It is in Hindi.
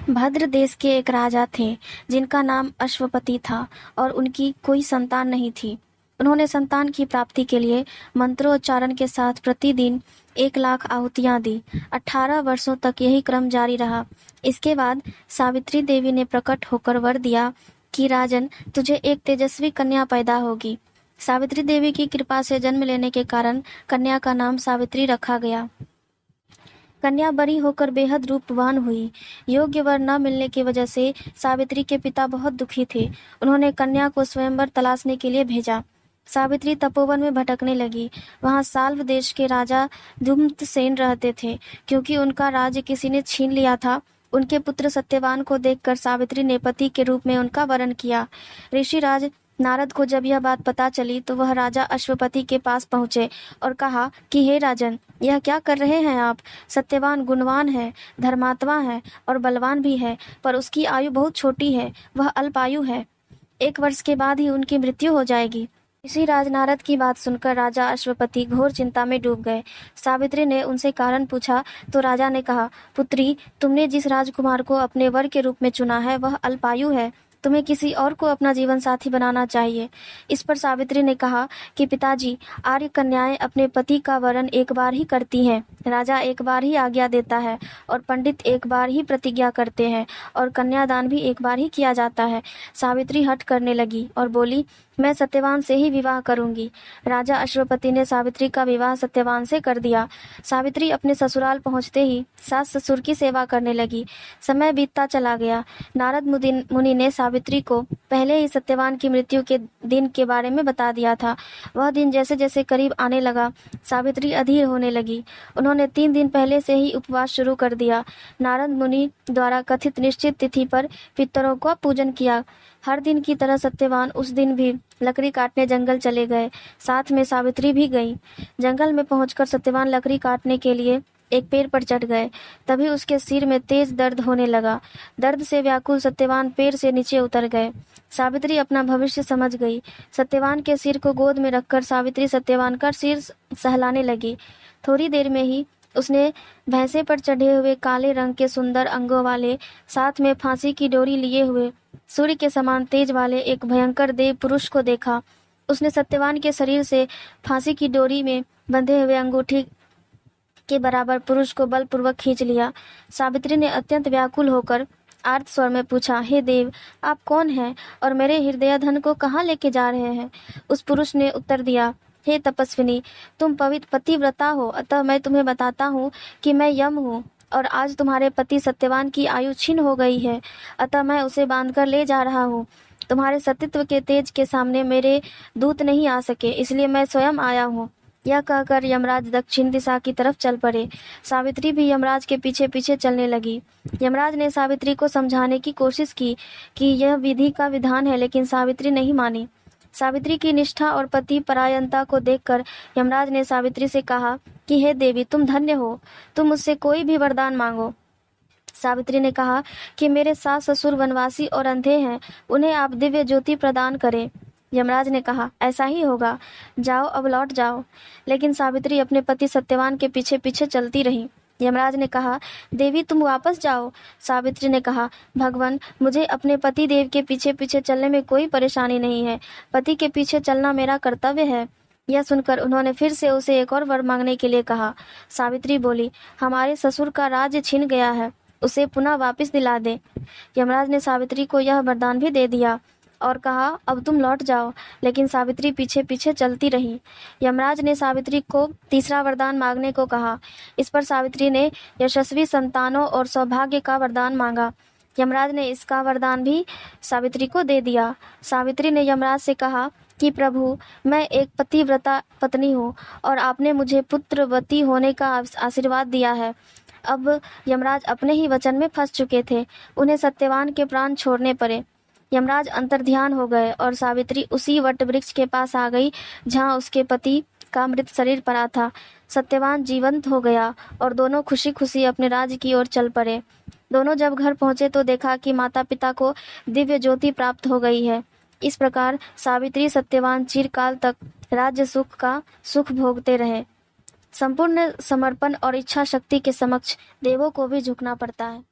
भद्र देश के एक राजा थे जिनका नाम अश्वपति था और उनकी कोई संतान नहीं थी। उन्होंने संतान की प्राप्ति के लिए मंत्रोच्चारण के साथ प्रतिदिन 1,00,000 आहुतियां दी। 18 वर्षों तक यही क्रम जारी रहा। इसके बाद सावित्री देवी ने प्रकट होकर वर दिया कि राजन, तुझे एक तेजस्वी कन्या पैदा होगी। सावित्री देवी की कृपा से जन्म लेने के कारण कन्या का नाम सावित्री रखा गया। कन्या बड़ी होकर बेहद रूपवान हुई। योग्य वर न मिलने की वजह से सावित्री के पिता बहुत दुखी थे। उन्होंने कन्या को स्वयंवर तलाशने के लिए भेजा। सावित्री तपोवन में भटकने लगी। वहां साल्व देश के राजा धूम्रसेन रहते थे। क्योंकि उनका राज्य किसी ने छीन लिया था, उनके पुत्र सत्यवान को देखकर सावित्री ने पति के रूप में उनका वरण किया। ऋषिराज नारद को जब यह बात पता चली तो वह राजा अश्वपति के पास पहुंचे और कहा कि हे राजन, यह क्या कर रहे हैं आप? सत्यवान गुणवान है, धर्मात्मा है और बलवान भी है, पर उसकी आयु बहुत छोटी है, वह अल्पायु है। 1 वर्ष के बाद ही उनकी मृत्यु हो जाएगी। ऋषिराज नारद की बात सुनकर राजा अश्वपति घोर चिंता में डूब गए। सावित्री ने उनसे कारण पूछा तो राजा ने कहा, पुत्री, तुमने जिस राजकुमार को अपने वर के रूप में चुना है वह अल्पायु है। तुम्हें किसी और को अपना जीवन साथी बनाना चाहिए। इस पर सावित्री ने कहा कि पिताजी, आर्य कन्याएं अपने पति का वरण एक बार ही करती हैं। राजा एक बार ही आज्ञा देता है और पंडित एक बार ही प्रतिज्ञा करते हैं और कन्यादान भी एक बार ही किया जाता है। सावित्री हठ करने लगी और बोली, मैं सत्यवान से ही विवाह करूंगी। राजा अश्वपति ने सावित्री का विवाह सत्यवान से कर दिया। सावित्री अपने ससुराल पहुंचते ही सास ससुर की सेवा करने लगी। समय बीतता चला गया। नारद मुनि ने सावित्री को पहले ही सत्यवान की मृत्यु के दिन के बारे में बता दिया था। वह दिन जैसे जैसे करीब आने लगा, सावित्री अधीर होने लगी। उन्होंने 3 दिन पहले से ही उपवास शुरू कर दिया। नारद मुनि द्वारा कथित निश्चित तिथि पर पितरों का पूजन किया। हर दिन की तरह सत्यवान उस दिन भी लकड़ी काटने जंगल चले गए। साथ में सावित्री भी गई। जंगल में पहुंचकर सत्यवान लकड़ी काटने के लिए एक पेड़ पर चढ़ गए। तभी उसके सिर में तेज दर्द होने लगा। दर्द से व्याकुल सत्यवान पेड़ से नीचे उतर गए। सावित्री अपना भविष्य समझ गई। सत्यवान के सिर को गोद में रखकर सावित्री सत्यवान का सिर सहलाने लगी। थोड़ी देर में ही उसने भैंसे पर चढ़े हुए काले रंग के सुंदर अंगों वाले, साथ में फांसी की डोरी लिए हुए, सूर्य के समान तेज वाले एक भयंकर देव पुरुष को देखा। उसने सत्यवान के शरीर से फांसी की डोरी में बंधे हुए अंगूठी के बराबर पुरुष को बलपूर्वक खींच लिया। सावित्री ने अत्यंत व्याकुल होकर आर्त स्वर में पूछा, हे देव, आप कौन हैं और मेरे हृदय धन को कहाँ लेके जा रहे हैं? उस पुरुष ने उत्तर दिया, हे तपस्विनी, तुम पवित्र पतिव्रता हो, अतः मैं तुम्हें बताता हूँ कि मैं यम हूँ और आज तुम्हारे पति सत्यवान की आयु क्षीण हो गई है, अतः मैं उसे बांधकर ले जा रहा हूँ। तुम्हारे सतीत्व के तेज के सामने मेरे दूत नहीं आ सके, इसलिए मैं स्वयं आया हूँ। यह कहकर यमराज दक्षिण दिशा की तरफ चल पड़े। सावित्री भी यमराज के पीछे पीछे चलने लगी। यमराज ने सावित्री को समझाने की कोशिश की कि यह विधि का विधान है, लेकिन सावित्री नहीं मानी। सावित्री की निष्ठा और पति परायणता को देखकर यमराज ने सावित्री से कहा कि हे देवी, तुम धन्य हो, तुम मुझसे कोई भी वरदान मांगो। सावित्री ने कहा कि मेरे सास ससुर वनवासी और अंधे हैं, उन्हें आप दिव्य ज्योति प्रदान करें। यमराज ने कहा, ऐसा ही होगा, जाओ अब लौट जाओ। लेकिन सावित्री अपने पति सत्यवान के पीछे पीछे चलती रही। यमराज ने कहा, देवी तुम वापस जाओ। सावित्री ने कहा, भगवान, मुझे अपने पति देव के पीछे पीछे चलने में कोई परेशानी नहीं है, पति के पीछे चलना मेरा कर्तव्य है। यह सुनकर उन्होंने फिर से उसे एक और वर मांगने के लिए कहा। सावित्री बोली, हमारे ससुर का राज्य छिन गया है, उसे पुनः वापस दिला दे। यमराज ने सावित्री को यह वरदान भी दे दिया और कहा, अब तुम लौट जाओ। लेकिन सावित्री पीछे पीछे चलती रही। यमराज ने सावित्री को तीसरा वरदान मांगने को कहा। इस पर सावित्री ने यशस्वी संतानों और सौभाग्य का वरदान मांगा। यमराज ने इसका वरदान भी सावित्री को दे दिया। सावित्री ने यमराज से कहा कि प्रभु, मैं एक पतिव्रता पत्नी हूँ और आपने मुझे पुत्रवती होने का आशीर्वाद दिया है। अब यमराज अपने ही वचन में फंस चुके थे। उन्हें सत्यवान के प्राण छोड़ने पड़े। यमराज अंतर्ध्यान हो गए और सावित्री उसी वट वृक्ष के पास आ गई जहाँ उसके पति का मृत शरीर पड़ा था। सत्यवान जीवंत हो गया और दोनों खुशी खुशी अपने राज्य की ओर चल पड़े। दोनों जब घर पहुंचे तो देखा कि माता पिता को दिव्य ज्योति प्राप्त हो गई है। इस प्रकार सावित्री सत्यवान चिरकाल तक राज्य सुख का सुख भोगते रहे। संपूर्ण समर्पण और इच्छा शक्ति के समक्ष देवों को भी झुकना पड़ता है।